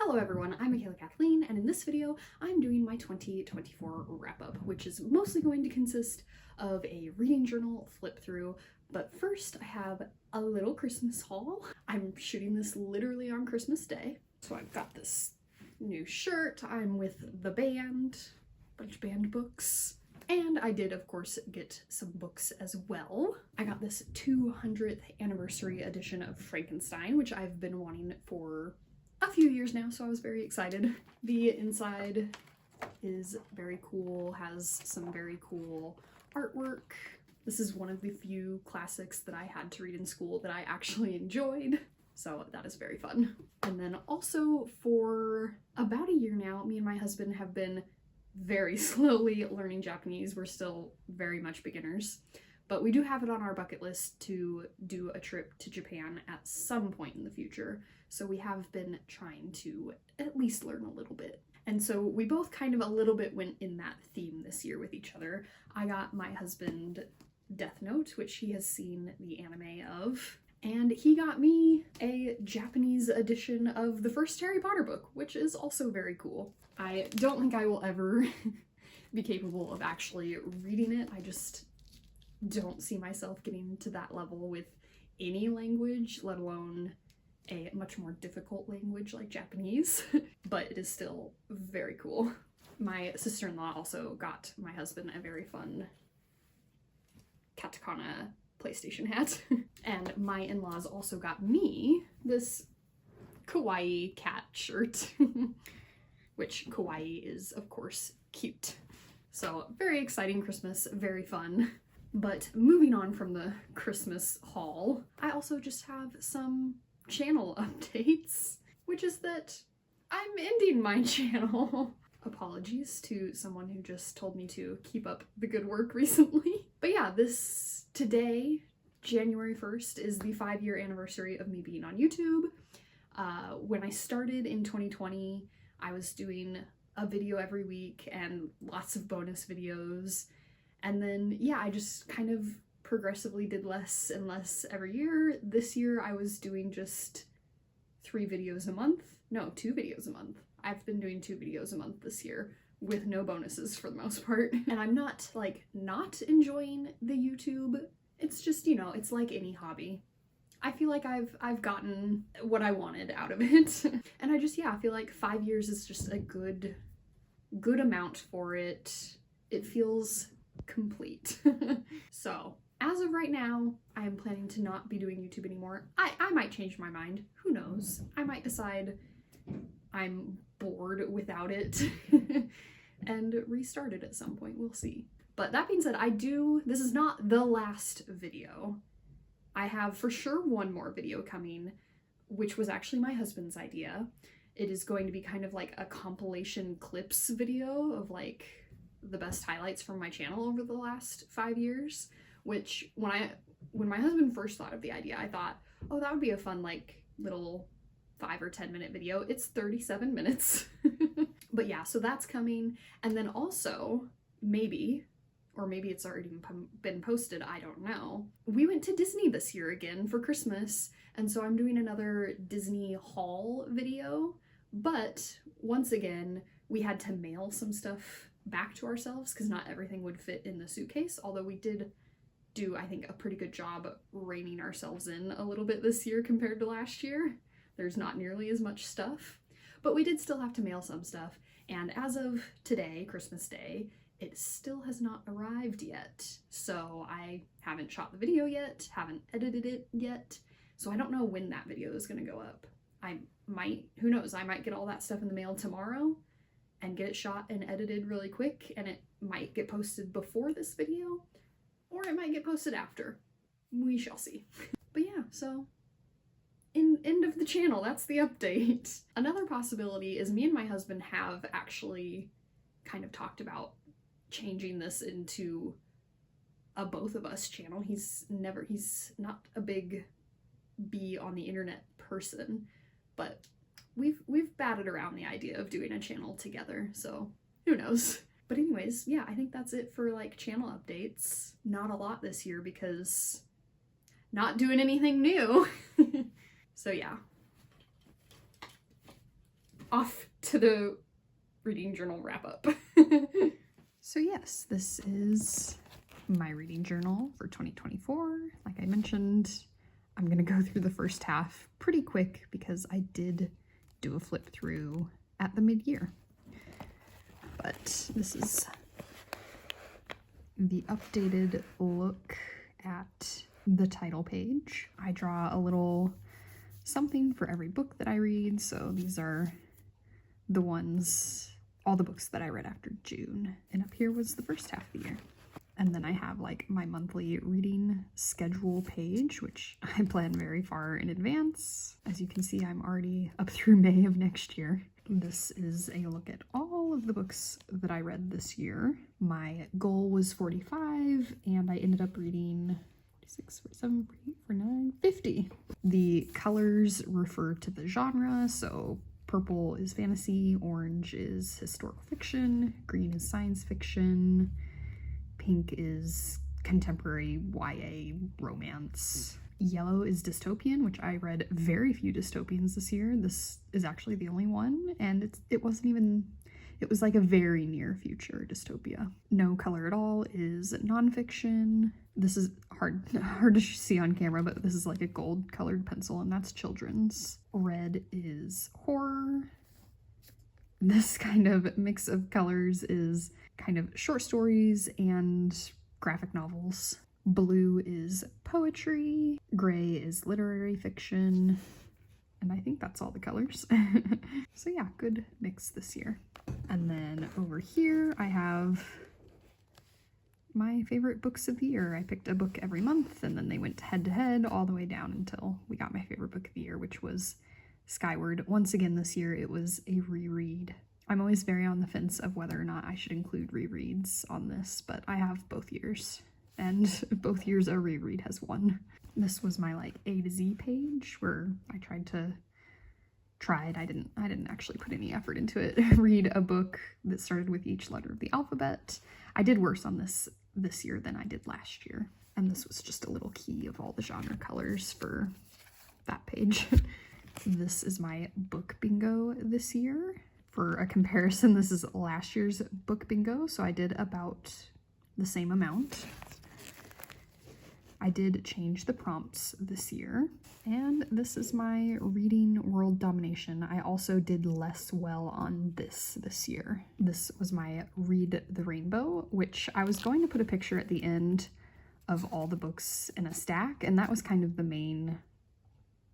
Hello everyone, I'm Michaela Kathleen, and in this video I'm doing my 2024 wrap-up, which is mostly going to consist of a reading journal flip through, but first I have a little Christmas haul. I'm shooting this literally on Christmas Day, so I've got this new shirt, I'm with the band, a bunch of band books, and I did of course get some books as well. I got this 200th anniversary edition of Frankenstein, which I've been wanting for a few years now, so I was very excited. The inside is very cool, has some very cool artwork. This is one of the few classics that I had to read in school that I actually enjoyed, so that is very fun. And then also for about a year now, me and my husband have been very slowly learning Japanese. We're still very much beginners, but we do have it on our bucket list to do a trip to Japan at some point in the future. So we have been trying to at least learn a little bit. And so we both kind of a little bit went in that theme this year with each other. I got my husband Death Note, which he has seen the anime of, and he got me a Japanese edition of the first Harry Potter book, which is also very cool. I don't think I will ever be capable of actually reading it. I just don't see myself getting to that level with any language, let alone a much more difficult language like Japanese, but it is still very cool. My sister-in-law also got my husband a very fun katakana PlayStation hat, and my in-laws also got me this kawaii cat shirt, which kawaii is of course cute. So very exciting Christmas, very fun. But moving on from the Christmas haul, I also just have some channel updates, which is that I'm ending my channel. Apologies to someone who just told me to keep up the good work recently. But yeah, today, January 1st, is the 5-year anniversary of me being on YouTube. When I started in 2020, I was doing a video every week and lots of bonus videos. And then, yeah, I just kind of progressively did less and less every year. This year I was doing just 3 videos a month. No, 2 videos a month. I've been doing 2 videos a month this year with no bonuses for the most part. And I'm not, like, not enjoying the YouTube. It's just, you know, it's like any hobby. I feel like I've gotten what I wanted out of it. And I just, yeah, I feel like 5 years is just a good amount for it. It feels complete. So as of right now, I am planning to not be doing YouTube anymore. I might change my mind, who knows? I might decide I'm bored without it and restart it at some point, we'll see. But that being said, this is not the last video. I have for sure one more video coming, which was actually my husband's idea. It is going to be kind of like a compilation clips video of like the best highlights from my channel over the last 5 years, which when my husband first thought of the idea, I thought, oh, that would be a fun like little 5 or 10 minute video. It's 37 minutes. But yeah, so that's coming. And then also, maybe it's already been posted, I don't know. We went to Disney this year again for Christmas, and so I'm doing another Disney haul video, but once again, we had to mail some stuff back to ourselves because not everything would fit in the suitcase, although we did do, I think, a pretty good job reining ourselves in a little bit this year compared to last year. There's not nearly as much stuff, but we did still have to mail some stuff, and as of today, Christmas Day, it still has not arrived yet. So I haven't shot the video yet, haven't edited it yet, so I don't know when that video is gonna go up. I might, who knows, I might get all that stuff in the mail tomorrow and get it shot and edited really quick, and it might get posted before this video, or it might get posted after. We shall see. But yeah, so end of the channel, that's the update. Another possibility is me and my husband have actually kind of talked about changing this into a both of us channel. He's not a big be on the internet person, but we've batted around the idea of doing a channel together, so who knows. But anyways, yeah, I think that's it for like channel updates. Not a lot this year because not doing anything new. So yeah. off to the reading journal wrap up. So yes, this is my reading journal for 2024. Like I mentioned, I'm gonna go through the first half pretty quick because I did do a flip through at the mid-year. But this is the updated look at the title page. I draw a little something for every book that I read, so these are the ones, all the books that I read after June, and up here was the first half of the year. And then I have like my monthly reading schedule page, which I plan very far in advance. As you can see, I'm already up through May of next year. This is a look at all of the books that I read this year. My goal was 45, and I ended up reading 46, 47, 48, 49, 50. The colors refer to the genre, so purple is fantasy, orange is historical fiction, green is science fiction, pink is contemporary YA romance. Yellow is dystopian, which I read very few dystopians this year. This is actually the only one, and it was like a very near future dystopia. No color at all is nonfiction. This is hard to see on camera, but this is like a gold colored pencil, and that's children's. Red is horror. This kind of mix of colors is kind of short stories and graphic novels. Blue is poetry. Gray is literary fiction. And I think that's all the colors. So yeah, good mix this year. And then over here I have my favorite books of the year. I picked a book every month, and then they went head to head all the way down until we got my favorite book of the year, which was Skyward. Once again this year it was a reread. I'm always very on the fence of whether or not I should include rereads on this, but I have both years, and both years a reread has won. This was my like A to Z page where I I didn't actually put any effort into it, read a book that started with each letter of the alphabet. I did worse on this year than I did last year, and this was just a little key of all the genre colors for that page. This is my book bingo this year. For a comparison, this is last year's book bingo, so I did about the same amount. I did change the prompts this year, and this is my reading world domination. I also did less well on this year. This was my Read the Rainbow, which I was going to put a picture at the end of all the books in a stack, and that was kind of the main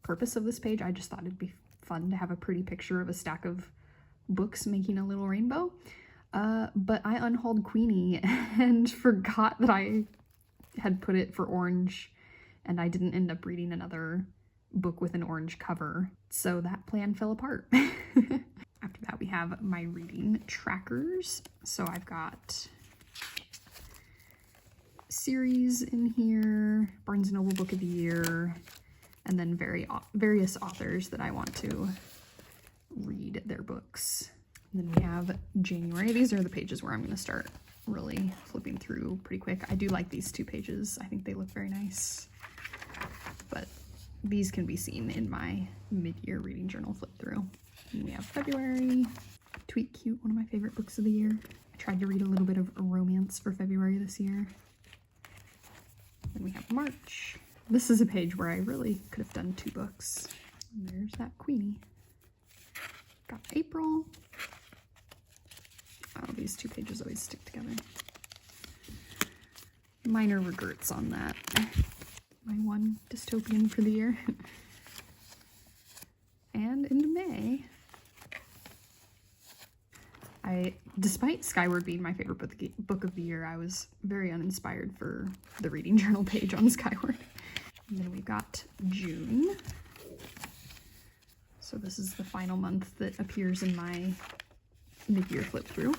purpose of this page. I just thought it'd be fun to have a pretty picture of a stack of books making a little rainbow. But I unhauled Queenie and forgot that I had put it for orange, and I didn't end up reading another book with an orange cover, so that plan fell apart. After that we have my reading trackers. So I've got series in here, Barnes & Noble Book of the Year, and then various authors that I want to read their books. And then we have January. These are the pages where I'm going to start really flipping through pretty quick. I do like these 2 pages. I think they look very nice. But these can be seen in my mid-year reading journal flip through. And we have February. Tweet Cute, one of my favorite books of the year. I tried to read a little bit of romance for February this year. Then we have March. This is a page where I really could have done 2 books. And there's that Queenie. Got April. Oh, these 2 pages always stick together. Minor regrets on that. My one dystopian for the year. And into May, despite Skyward being my favorite book of the year, I was very uninspired for the reading journal page on Skyward. And then we've got June. So this is the final month that appears in my mid-year flip through.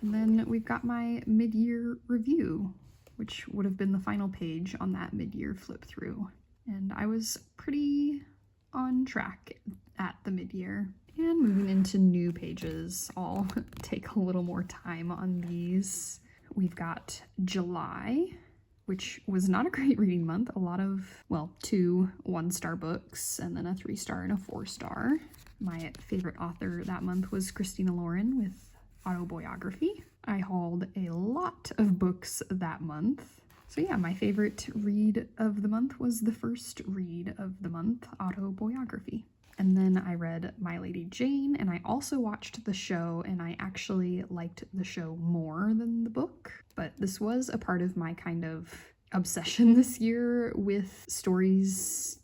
And then we've got my mid-year review, which would have been the final page on that mid-year flip through. And I was pretty on track at the mid-year. And moving into new pages, I'll take a little more time on these. We've got July, which was not a great reading month. A lot of, well, 2 1-star books, and then a 3-star and a 4-star. My favorite author that month was Christina Lauren with Autobiography. I hauled a lot of books that month. So yeah, my favorite read of the month was the first read of the month, Autobiography. And then I read My Lady Jane, and I also watched the show, and I actually liked the show more than the book. But this was a part of my kind of obsession this year with stories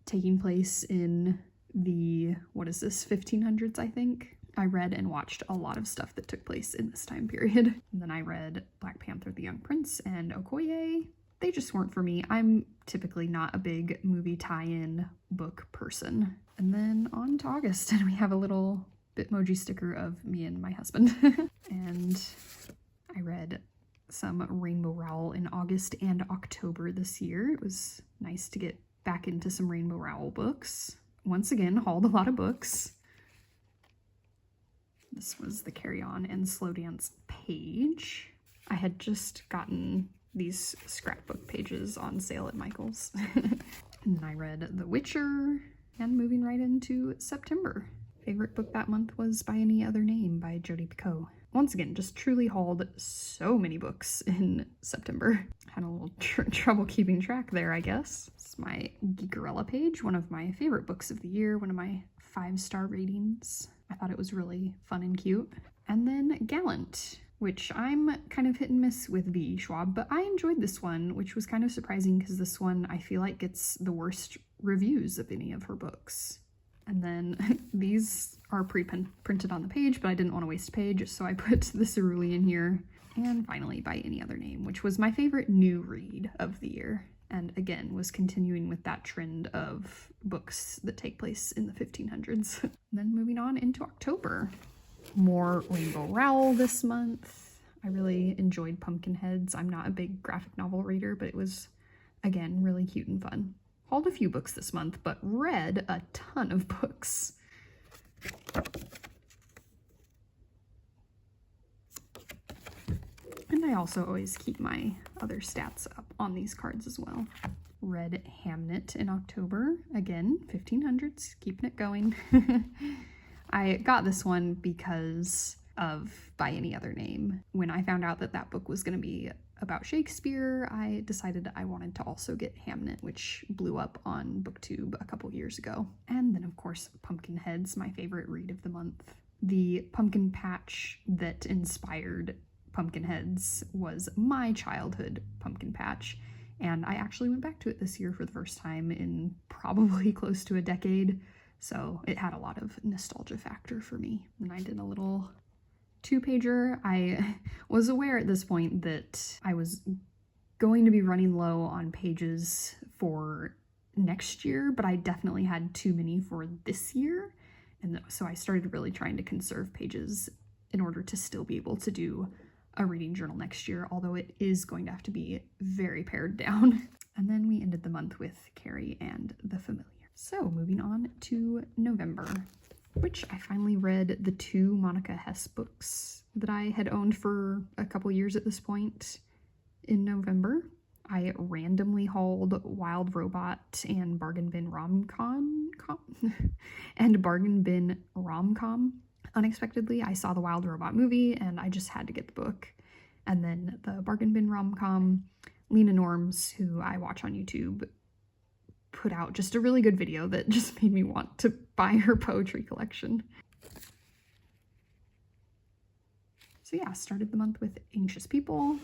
taking place in the, 1500s, I think. I read and watched a lot of stuff that took place in this time period. And then I read Black Panther, The Young Prince, and Okoye. They just weren't for me. I'm typically not a big movie tie-in book person. And then on to August, and we have a little Bitmoji sticker of me and my husband. And I read some Rainbow Rowell in August and October this year. It was nice to get back into some Rainbow Rowell books. Once again, hauled a lot of books. This was the Carry On and Slow Dance page. I had just gotten these scrapbook pages on sale at Michael's. And I read The Witcher, and moving right into September. Favorite book that month was By Any Other Name by Jodi Picoult. Once again, just truly hauled so many books in September. Had a little trouble keeping track there, I guess. This is my Geekerella page, one of my favorite books of the year, one of my 5-star ratings. I thought it was really fun and cute. And then Gallant, which I'm kind of hit and miss with V. Schwab, but I enjoyed this one, which was kind of surprising because this one I feel like gets the worst reviews of any of her books. And then these are pre-printed on the page, but I didn't want to waste a page, so I put the Cerulli in here. And finally, By Any Other Name, which was my favorite new read of the year. And again, was continuing with that trend of books that take place in the 1500s. Then moving on into October. More Rainbow Rowell this month. I really enjoyed Pumpkinheads. I'm not a big graphic novel reader, but it was, again, really cute and fun. Hauled a few books this month, but read a ton of books. And I also always keep my other stats up on these cards as well. Read Hamnet in October. Again, 1500s, keeping it going. I got this one because of By Any Other Name. When I found out that that book was going to be about Shakespeare, I decided I wanted to also get Hamnet, which blew up on BookTube a couple years ago. And then, of course, Pumpkinheads, my favorite read of the month. The pumpkin patch that inspired Pumpkinheads was my childhood pumpkin patch, and I actually went back to it this year for the first time in probably close to a decade, so it had a lot of nostalgia factor for me. And I did a little 2-pager. I was aware at this point that I was going to be running low on pages for next year, but I definitely had too many for this year, and so I started really trying to conserve pages in order to still be able to do a reading journal next year, although it is going to have to be very pared down. And then we ended the month with Carrie and the Familiar. So moving on to November, which I finally read the 2 Monica Hess books that I had owned for a couple years at this point in November. I randomly hauled Wild Robot and Bargain Bin Rom-Com and Bargain Bin Rom-Com. Unexpectedly, I saw the Wild Robot movie and I just had to get the book. And then the Bargain Bin Rom-Com, Lena Norms, who I watch on YouTube, put out just a really good video that just made me want to buy her poetry collection. So yeah, started the month with Anxious People.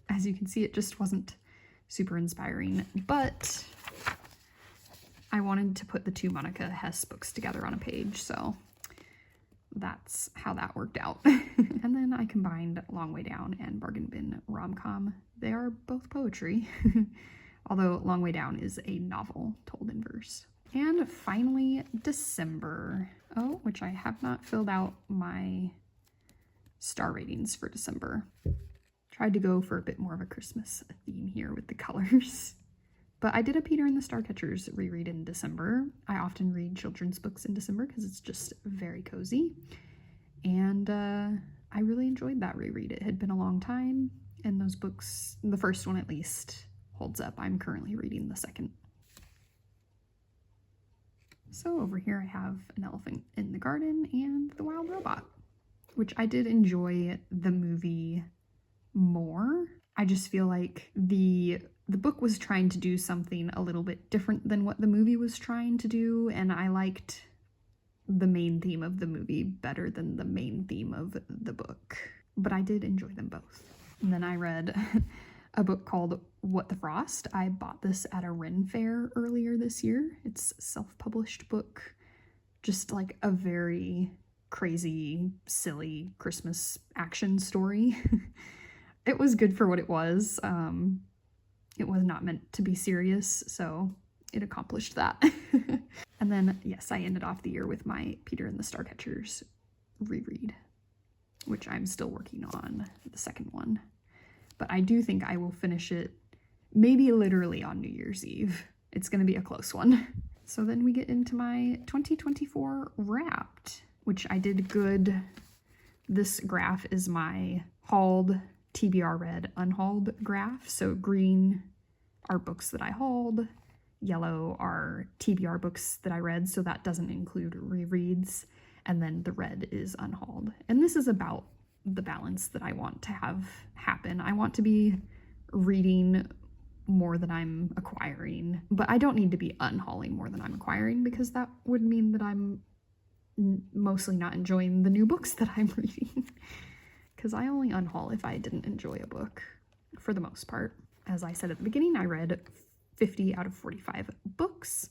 As you can see, it just wasn't super inspiring, but I wanted to put the 2 Monica Hess books together on a page, so that's how that worked out. And then I combined Long Way Down and Bargain Bin Rom-Com. They are both poetry, although Long Way Down is a novel told in verse. And finally, December. Oh, which I have not filled out my star ratings for December. Tried to go for a bit more of a Christmas theme here with the colors. But I did a Peter and the Starcatchers reread in December. I often read children's books in December because it's just very cozy. And I really enjoyed that reread. It had been a long time, and those books, the first one at least, holds up. I'm currently reading the second. So over here I have An Elephant in the Garden and The Wild Robot, which I did enjoy the movie more. I just feel like the book was trying to do something a little bit different than what the movie was trying to do, and I liked the main theme of the movie better than the main theme of the book. But I did enjoy them both. And then I read a book called What the Frost. I bought this at a Ren Fair earlier this year. It's a self-published book, just like a very crazy, silly Christmas action story. It was good for what it was. It was not meant to be serious, so it accomplished that. And then, yes, I ended off the year with my Peter and the Starcatchers reread, which I'm still working on the second one. But I do think I will finish it maybe literally on New Year's Eve. It's going to be a close one. So then we get into my 2024 Wrapped, which I did good. This graph is my hauled TBR read unhauled graph. So green are books that I hauled, yellow are TBR books that I read, so that doesn't include rereads, and then the red is unhauled. And this is about the balance that I want to have happen. I want to be reading more than I'm acquiring, but I don't need to be unhauling more than I'm acquiring, because that would mean that I'm mostly not enjoying the new books that I'm reading. Because I only unhaul if I didn't enjoy a book, for the most part. As I said at the beginning, I read 50 out of 45 books.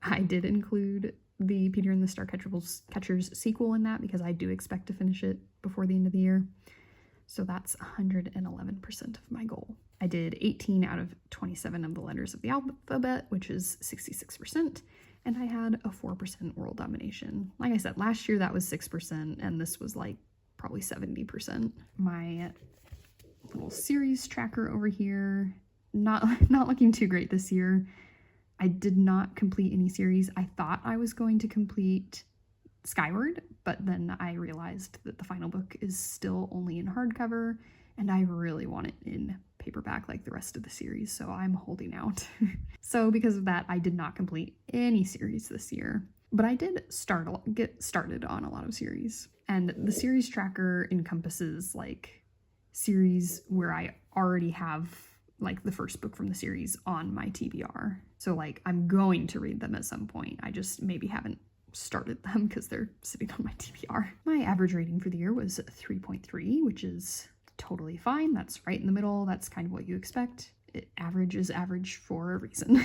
I did include the Peter and the Starcatchers sequel in that, because I do expect to finish it before the end of the year. So that's 111% of my goal. I did 18 out of 27 of the letters of the alphabet, which is 66%, and I had a 4% world domination. Like I said, last year that was 6%, and this was like probably 70%. My little series tracker over here, not looking too great this year. I did not complete any series. I thought I was going to complete Skyward, but then I realized that the final book is still only in hardcover, and I really want it in paperback like the rest of the series, so I'm holding out. So because of that, I did not complete any series this year, but I did get started on a lot of series. And the series tracker encompasses like series where I already have like the first book from the series on my TBR. So like I'm going to read them at some point. I just maybe haven't started them because they're sitting on my TBR. My average rating for the year was 3.3, which is totally fine. That's right in the middle. That's kind of what you expect. Average is average for a reason.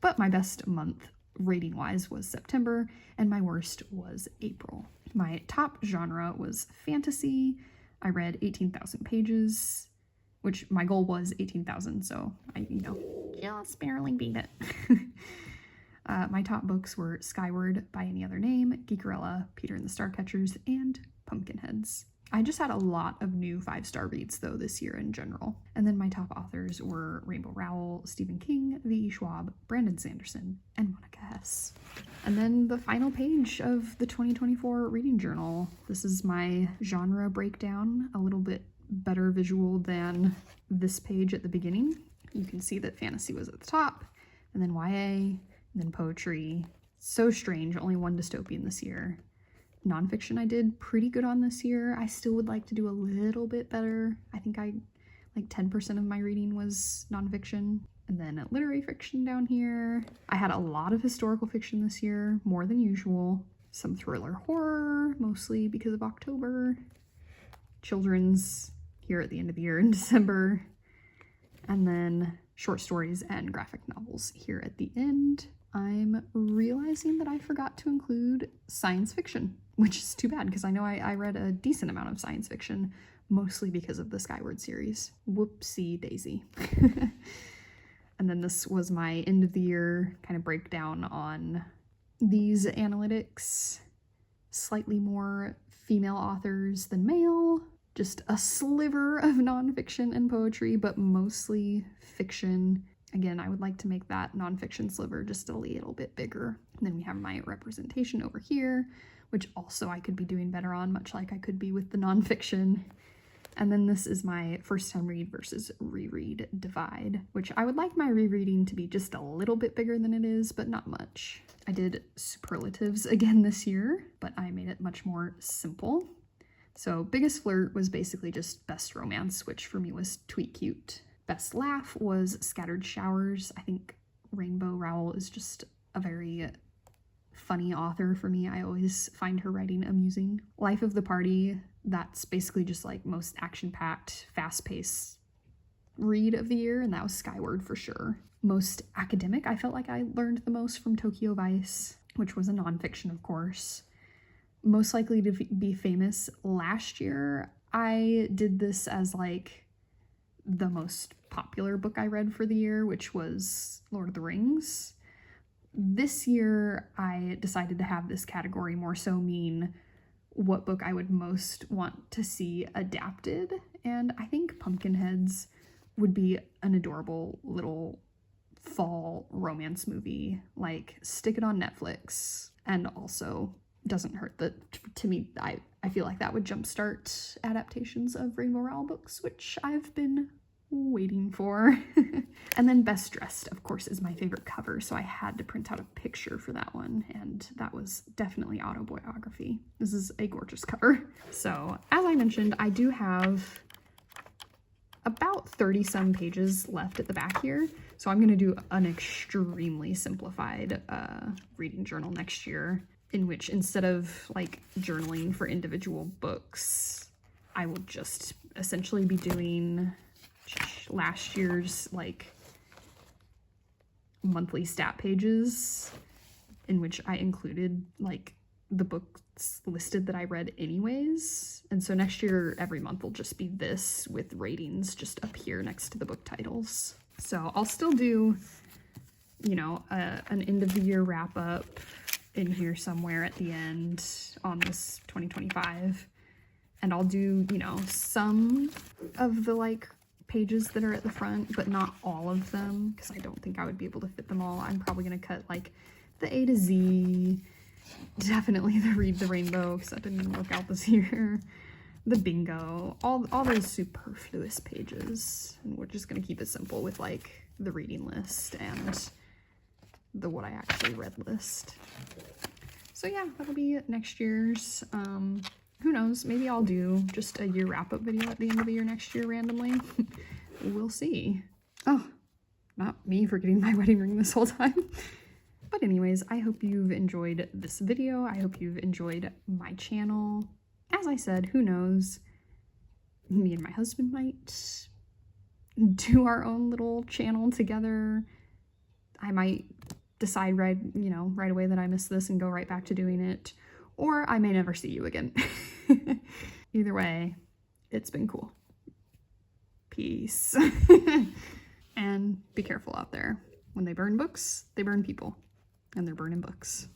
But my best month rating wise was September, and my worst was April. My top genre was fantasy. I read 18,000 pages, which my goal was 18,000, so I, just barely beat it. My top books were Skyward, By Any Other Name, Geekerella, Peter and the Starcatchers, and Pumpkinheads. I just had a lot of new 5-star reads, though, this year in general. And then my top authors were Rainbow Rowell, Stephen King, V.E. Schwab, Brandon Sanderson, and Monica Hess. And then the final page of the 2024 reading journal. This is my genre breakdown, a little bit better visual than this page at the beginning. You can see that fantasy was at the top, and then YA, and then poetry. So strange, only one dystopian this year. Nonfiction I did pretty good on this year. I still would like to do a little bit better. I think like 10% of my reading was nonfiction. And then literary fiction down here. I had a lot of historical fiction this year, more than usual. Some thriller horror, mostly because of October. Children's here at the end of the year in December. And then short stories and graphic novels here at the end. I'm realizing that I forgot to include science fiction, which is too bad because I know I read a decent amount of science fiction, mostly because of the Skyward series. Whoopsie daisy. And then this was my end of the year kind of breakdown on these analytics. Slightly more female authors than male. Just a sliver of nonfiction and poetry, but mostly fiction. Again, I would like to make that nonfiction sliver just a little bit bigger. And then we have my representation over here, which also I could be doing better on, much like I could be with the nonfiction. And then this is my first time read versus reread divide, which I would like my rereading to be just a little bit bigger than it is, but not much. I did superlatives again this year, but I made it much more simple. So Biggest Flirt was basically just best romance, which for me was Tweet Cute. Best laugh was Scattered Showers. I think Rainbow Rowell is just a very funny author for me. I always find her writing amusing. Life of the Party, that's basically just like most action-packed, fast-paced read of the year, and that was Skyward for sure. Most academic, I felt like I learned the most from Tokyo Vice, which was a nonfiction, of course. Most likely to be famous, last year I did this as like the most popular book I read for the year, which was Lord of the Rings. This year I decided to have this category more so mean what book I would most want to see adapted, and I think Pumpkinheads would be an adorable little fall romance movie. Like, stick it on Netflix, and also doesn't hurt that, to me, I feel like that would jumpstart adaptations of Rainbow Rowell books, which I've been waiting for. And then Best Dressed, of course, is my favorite cover, so I had to print out a picture for that one, and that was definitely autobiography. This is a gorgeous cover. So, as I mentioned, I do have about 30-some pages left at the back here, so I'm going to do an extremely simplified reading journal next year, in which instead of like journaling for individual books, I will just essentially be doing last year's like monthly stat pages, in which I included like the books listed that I read anyways. And so next year, every month will just be this with ratings just up here next to the book titles. So I'll still do, you know, an end of the year wrap up in here somewhere at the end on this 2025. And I'll do, you know, some of the like pages that are at the front, but not all of them, because I don't think I would be able to fit them all. I'm probably going to cut like the A to Z, definitely the Read the Rainbow, because that didn't even work out this year, the bingo, all those superfluous pages. And we're just going to keep it simple with like the reading list and the what I actually read list. So yeah, that'll be next year's. Who knows, maybe I'll do just a year wrap-up video at the end of the year next year randomly. We'll see. Oh, not me forgetting my wedding ring this whole time. But anyways, I hope you've enjoyed this video. I hope you've enjoyed my channel. As I said, who knows, me and my husband might do our own little channel together. I might decide right away that I miss this and go right back to doing it. Or I may never see you again. Either way, it's been cool. Peace. And be careful out there. When they burn books, they burn people. And they're burning books.